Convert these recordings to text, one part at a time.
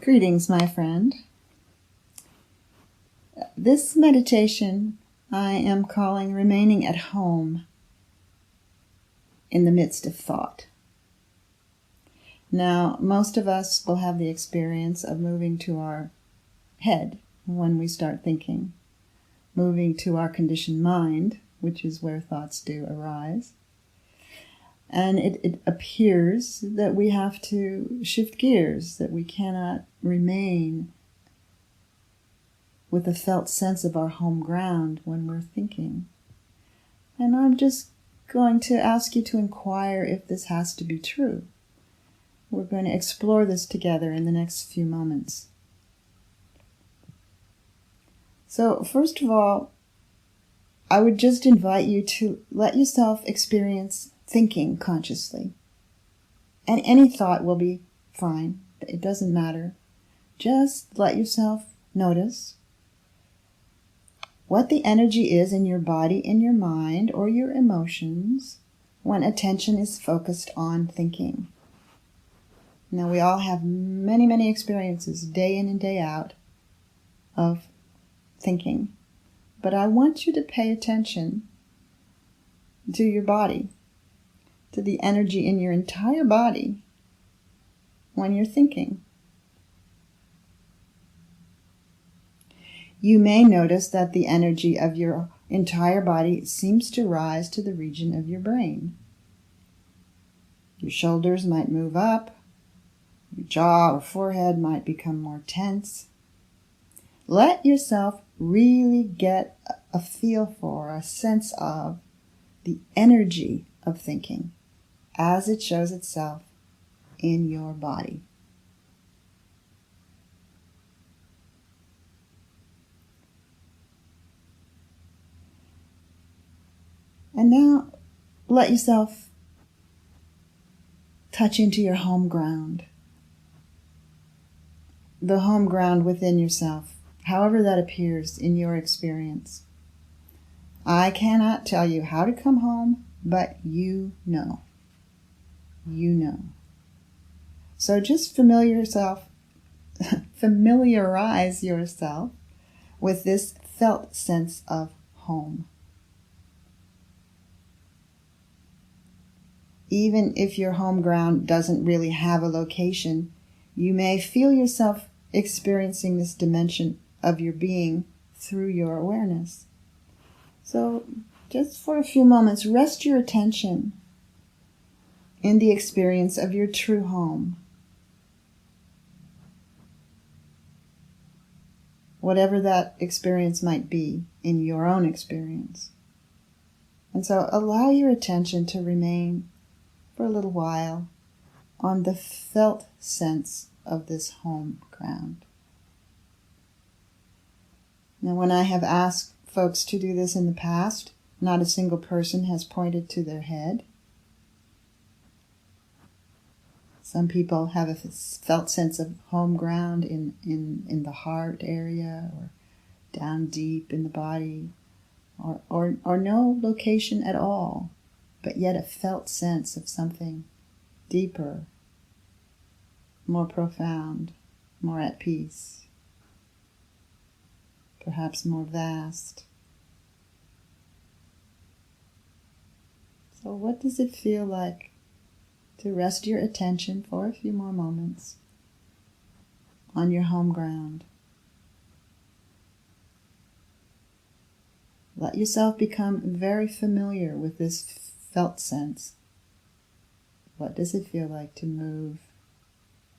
Greetings, my friend. This meditation I am calling Remaining at Home in the Midst of Thought. Now, most of us will have the experience of moving to our head when we start thinking, moving to our conditioned mind, which is where thoughts do arise. And it appears that we have to shift gears, that we cannot remain with a felt sense of our home ground when we're thinking. And I'm just going to ask you to inquire if this has to be true. We're going to explore this together in the next few moments. So, first of all, I would just invite you to let yourself experience thinking consciously. And any thought will be fine. It doesn't matter. Just let yourself notice what the energy is in your body, in your mind, or your emotions when attention is focused on thinking. Now, we all have many, many experiences, day in and day out, of thinking. But I want you to pay attention to your body, to the energy in your entire body when you're thinking. You may notice that the energy of your entire body seems to rise to the region of your brain. Your shoulders might move up, your jaw or forehead might become more tense. Let yourself really get a feel for, a sense of the energy of thinking as it shows itself in your body. And now let yourself touch into your home ground. The home ground within yourself, however that appears in your experience. I cannot tell you how to come home, but you know. You know. So just familiarize yourself with this felt sense of home. Even if your home ground doesn't really have a location, you may feel yourself experiencing this dimension of your being through your awareness. So just for a few moments, rest your attention in the experience of your true home. Whatever that experience might be in your own experience. And so allow your attention to remain for a little while on the felt sense of this home ground. Now, when I have asked folks to do this in the past, not a single person has pointed to their head. Some people have a felt sense of home ground in the heart area or down deep in the body or no location at all, but yet a felt sense of something deeper, more profound, more at peace, perhaps more vast. So what does it feel like to rest your attention for a few more moments on your home ground? Let yourself become very familiar with this felt sense. What does it feel like to move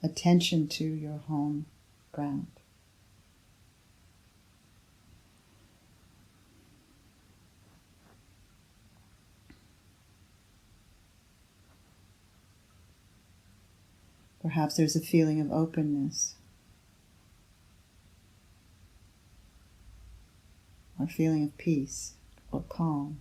attention to your home ground? Perhaps there's a feeling of openness or feeling of peace or calm.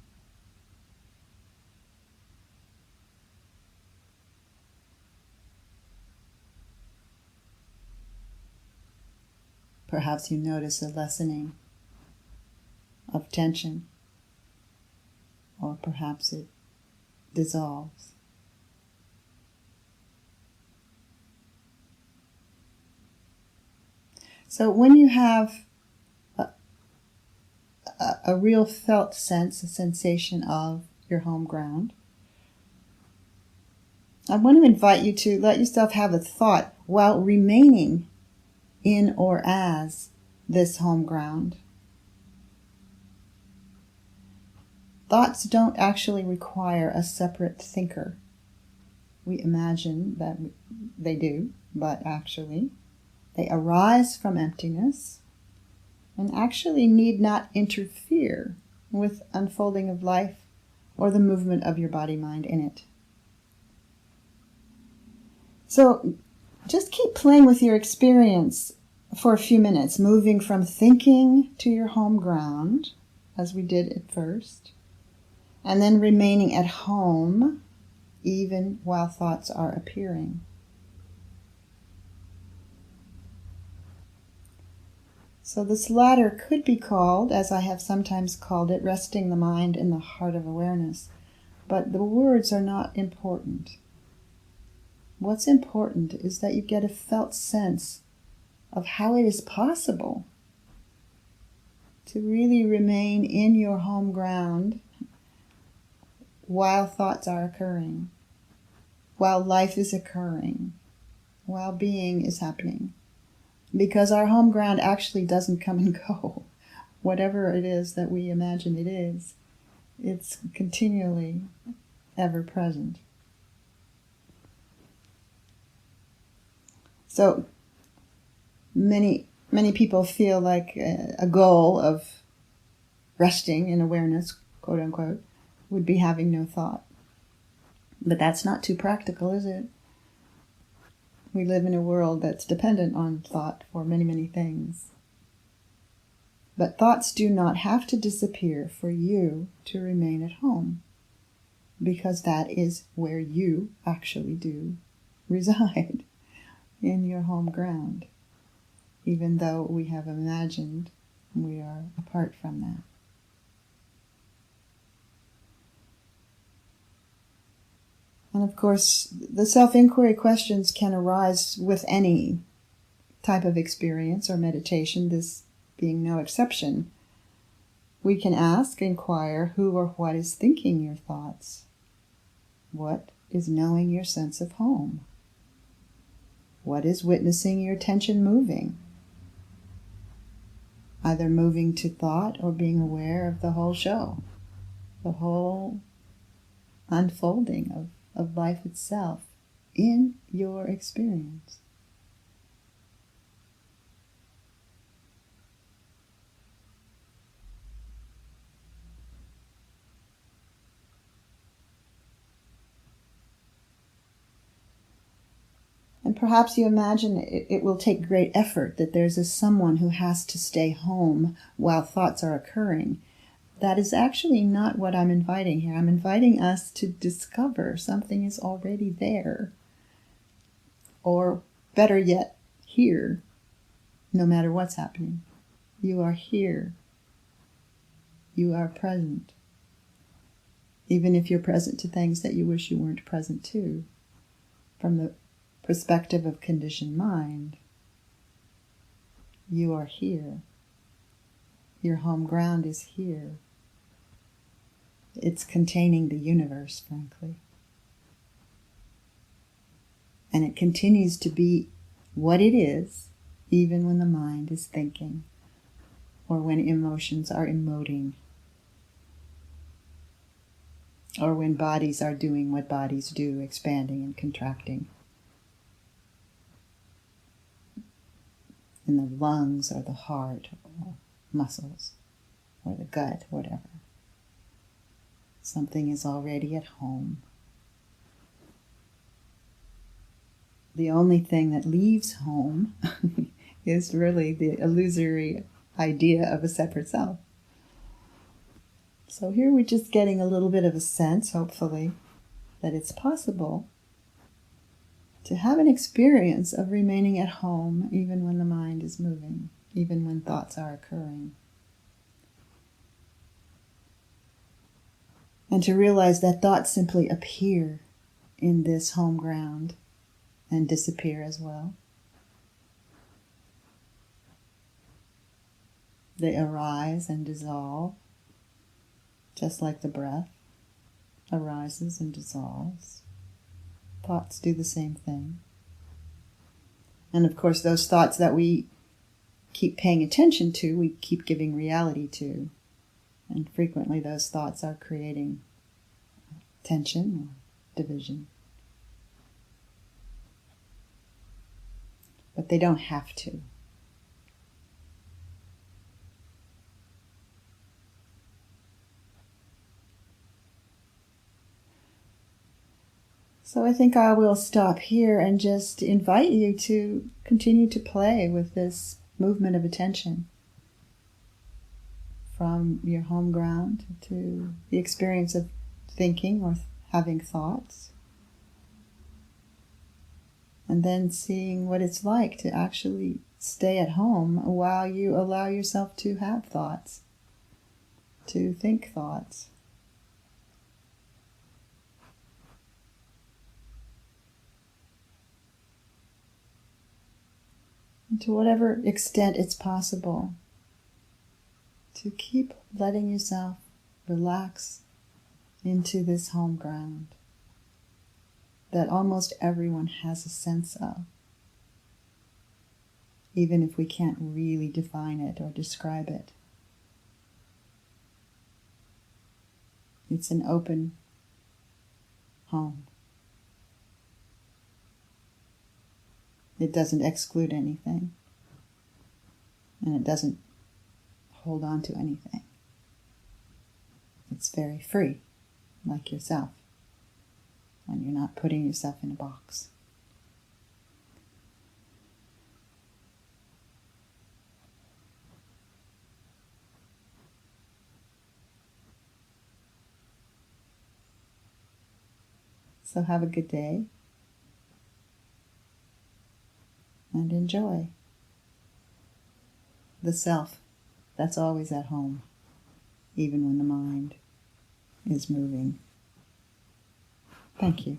Perhaps you notice a lessening of tension, or perhaps it dissolves. So when you have a real felt sense, a sensation of your home ground, I want to invite you to let yourself have a thought while remaining in or as this home ground. Thoughts don't actually require a separate thinker. We imagine that they do, but actually they arise from emptiness and actually need not interfere with unfolding of life or the movement of your body-mind in it. So just keep playing with your experience for a few minutes, moving from thinking to your home ground, as we did at first, and then remaining at home even while thoughts are appearing. So this latter could be called, as I have sometimes called it, resting the mind in the heart of awareness. But the words are not important. What's important is that you get a felt sense of how it is possible to really remain in your home ground while thoughts are occurring, while life is occurring, while being is happening. Because our home ground actually doesn't come and go. Whatever it is that we imagine it is, it's continually ever present. So many people feel like a goal of resting in awareness, quote unquote, would be having no thought. But that's not too practical, is it? We live in a world that's dependent on thought for many, many things. But thoughts do not have to disappear for you to remain at home, because that is where you actually do reside, in your home ground, even though we have imagined we are apart from that. And of course, the self-inquiry questions can arise with any type of experience or meditation, this being no exception. We can inquire, who or what is thinking your thoughts? What is knowing your sense of home? What is witnessing your attention moving? Either moving to thought or being aware of the whole show, the whole unfolding of life itself in your experience. And perhaps you imagine it will take great effort, that there's a someone who has to stay home while thoughts are occurring. That is actually not what I'm inviting here. I'm inviting us to discover something is already there. Or better yet, here, no matter what's happening. You are here. You are present. Even if you're present to things that you wish you weren't present to, from the perspective of conditioned mind, you are here. Your home ground is here. It's containing the universe, frankly. And it continues to be what it is, even when the mind is thinking, or when emotions are emoting, or when bodies are doing what bodies do, expanding and contracting. In the lungs or the heart or muscles or the gut, whatever. Something is already at home. The only thing that leaves home is really the illusory idea of a separate self. So here we're just getting a little bit of a sense, hopefully, that it's possible to have an experience of remaining at home even when the mind is moving, even when thoughts are occurring. And to realize that thoughts simply appear in this home ground and disappear as well. They arise and dissolve, just like the breath arises and dissolves. Thoughts do the same thing. And of course, those thoughts that we keep paying attention to, we keep giving reality to. And frequently those thoughts are creating tension or division. But they don't have to. So I think I will stop here and just invite you to continue to play with this movement of attention from your home ground to the experience of thinking or having thoughts, and then seeing what it's like to actually stay at home while you allow yourself to have thoughts, to think thoughts. And to whatever extent it's possible, to keep letting yourself relax into this home ground that almost everyone has a sense of, even if we can't really define it or describe it. It's an open home. It doesn't exclude anything, and it doesn't hold on to anything. It's very free, like yourself, when you're not putting yourself in a box. So have a good day and enjoy the self that's always at home, even when the mind is moving. Thank you.